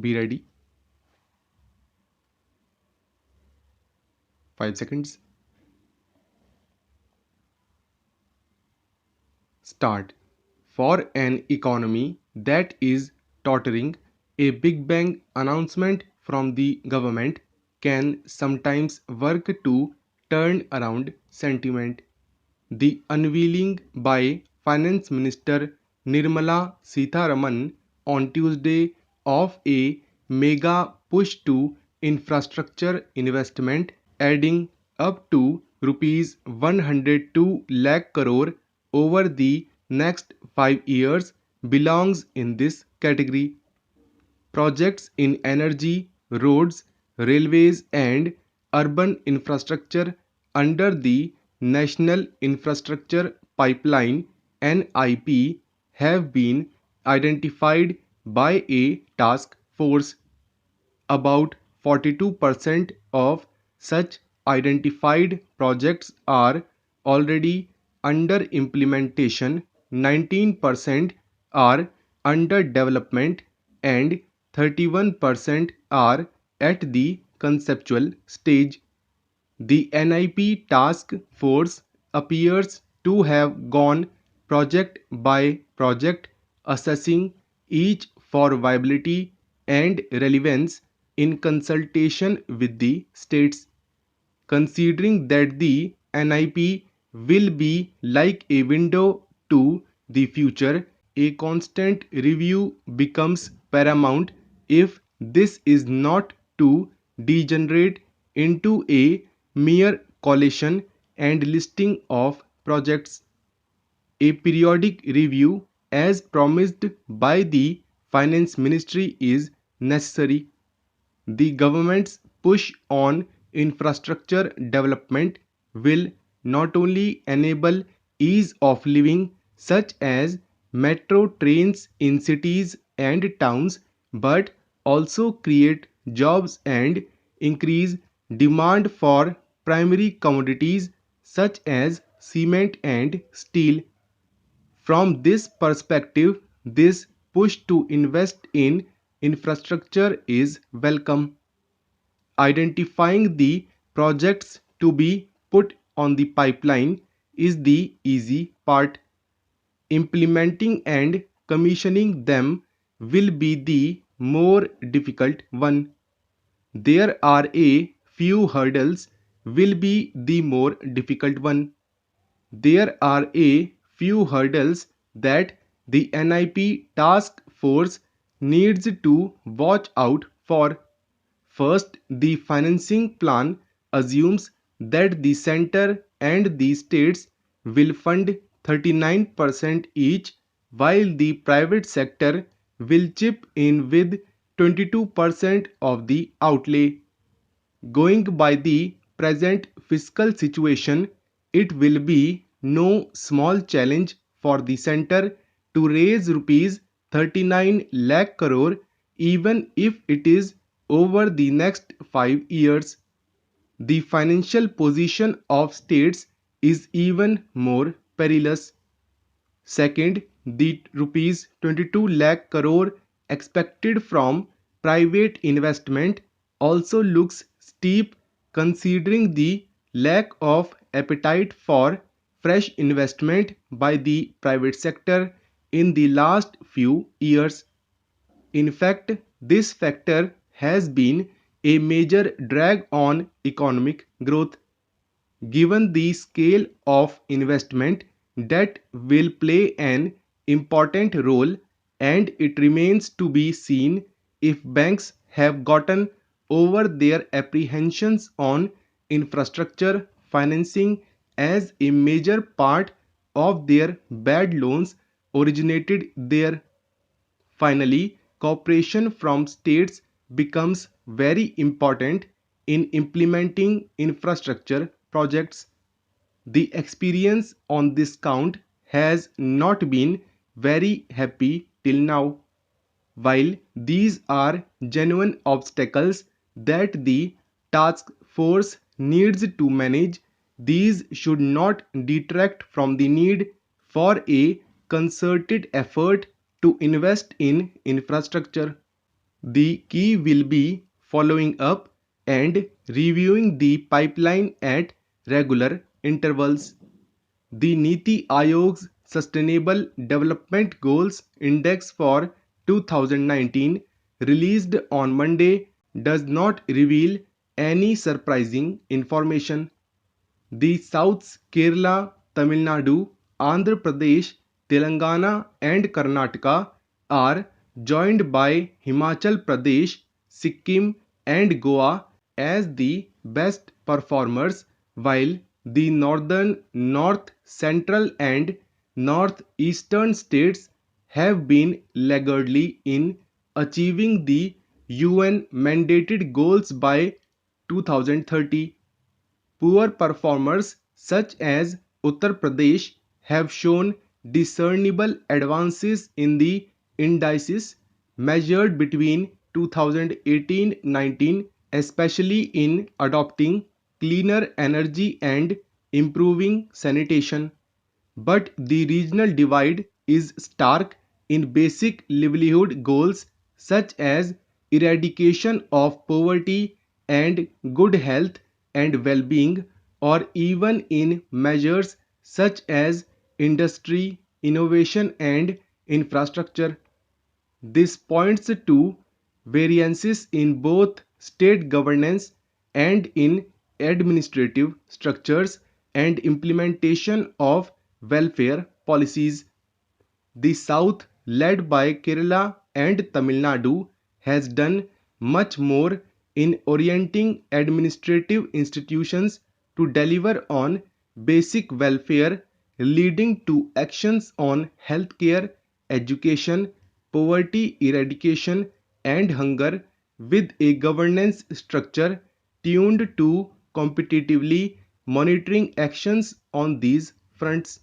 Be ready. 5 seconds. Start. For an economy that is tottering, a Big Bang announcement from the government can sometimes work to turn around sentiment. The unveiling by Finance Minister Nirmala Sitharaman on Tuesday of a mega push to infrastructure investment adding up to rupees 102 lakh crore over the next 5 years belongs in this category. Projects in energy, roads, railways and urban infrastructure under the National Infrastructure Pipeline (NIP) have been identified by a task force. About 42% of such identified projects are already under implementation, 19% are under development, and 31% are at the conceptual stage. The NIP task force appears to have gone project by project, assessing each for viability and relevance in consultation with the states. Considering that the NIP will be like a window to the future, a constant review becomes paramount if this is not to degenerate into a mere collation and listing of projects. A periodic review, as promised by the Finance Ministry, is necessary. The government's push on infrastructure development will not only enable ease of living, such as metro trains in cities and towns, but also create jobs and increase demand for primary commodities such as cement and steel. From this perspective, this push to invest in infrastructure is welcome. Identifying the projects to be put on the pipeline is the easy part. Implementing and commissioning them will be the more difficult one. There are a few hurdles will be the more difficult one. There are a few hurdles that the NIP task force needs to watch out for. First, the financing plan assumes that the center and the states will fund 39% each, while the private sector will chip in with 22% of the outlay. Going by the present fiscal situation, it will be no small challenge for the centre to raise rupees 39 lakh crore even if it is over the next 5 years. The financial position of states is even more perilous. Second, the rupees 22 lakh crore expected from private investment also looks steep considering the lack of appetite for fresh investment by the private sector in the last few years. In fact, this factor has been a major drag on economic growth. Given the scale of investment, debt will play an important role, and it remains to be seen if banks have gotten over their apprehensions on infrastructure financing as a major part of their bad loans originated there. Finally, cooperation from states becomes very important in implementing infrastructure projects. The experience on this count has not been very happy till now. While these are genuine obstacles that the task force needs to manage, these should not detract from the need for a concerted effort to invest in infrastructure. The key will be following up and reviewing the pipeline at regular intervals. The Niti Aayog's Sustainable Development Goals Index for 2019, released on Monday, does not reveal any surprising information. The South's Kerala, Tamil Nadu, Andhra Pradesh, Telangana, and Karnataka are joined by Himachal Pradesh, Sikkim, and Goa as the best performers, while the northern, north central, and northeastern states have been laggardly in achieving the UN mandated goals by 2030. Poor performers such as Uttar Pradesh have shown discernible advances in the indices measured between 2018-19, especially in adopting cleaner energy and improving sanitation. But the regional divide is stark in basic livelihood goals such as eradication of poverty and good health and well-being, or even in measures such as industry, innovation, and infrastructure. This points to variances in both state governance and in administrative structures and implementation of welfare policies. The South, led by Kerala and Tamil Nadu, has done much more in orienting administrative institutions to deliver on basic welfare, leading to actions on healthcare, education, poverty eradication, and hunger, with a governance structure tuned to competitively monitoring actions on these fronts.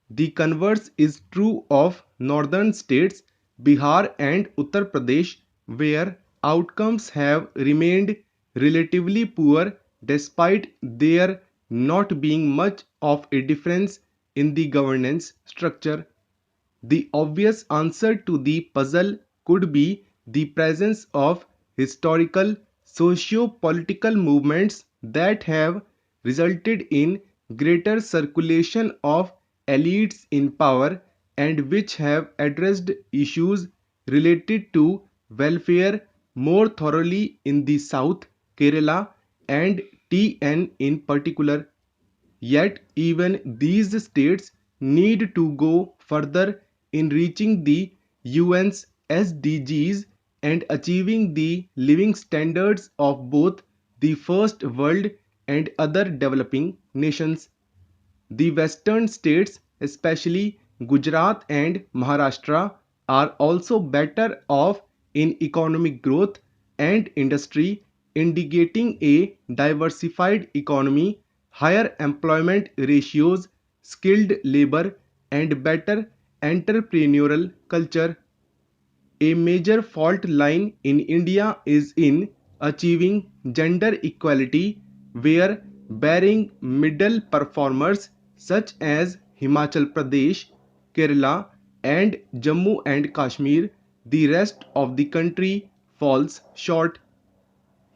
The converse is true of northern states, Bihar and Uttar Pradesh, where outcomes have remained relatively poor despite there not being much of a difference in the governance structure. The obvious answer to the puzzle could be the presence of historical socio-political movements that have resulted in greater circulation of elites in power and which have addressed issues related to welfare more thoroughly in the South, Kerala, and TN in particular. Yet even these states need to go further in reaching the UN's SDGs and achieving the living standards of both the first world and other developing nations. The western states, especially Gujarat and Maharashtra, are also better off in economic growth and industry, indicating a diversified economy, higher employment ratios, skilled labor, and better entrepreneurial culture. A major fault line in India is in achieving gender equality, where bearing middle performers such as Himachal Pradesh, Kerala, and Jammu and Kashmir, the rest of the country falls short.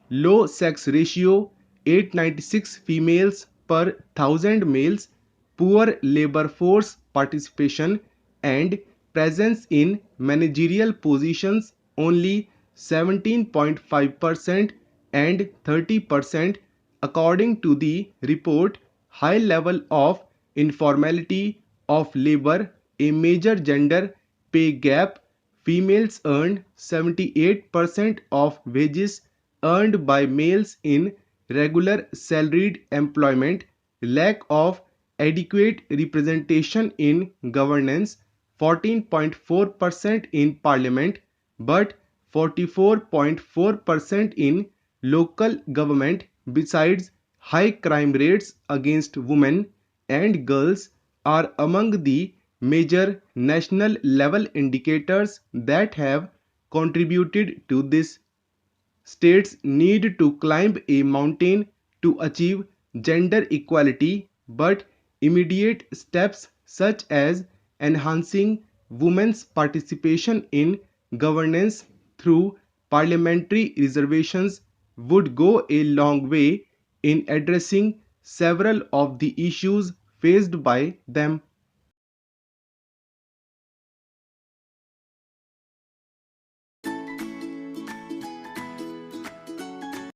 Low sex ratio, 896 females per 1000 males, poor labor force participation, and presence in managerial positions only 17.5% and 30%, according to the report. High level of informality of labor, a major gender pay gap. Females earn 78% of wages earned by males in regular salaried employment, lack of adequate representation in governance, 14.4% in parliament, but 44.4% in local government. Besides, high crime rates against women and girls are among the major national level indicators that have contributed to this. States need to climb a mountain to achieve gender equality, but immediate steps such as enhancing women's participation in governance through parliamentary reservations would go a long way in addressing several of the issues faced by them.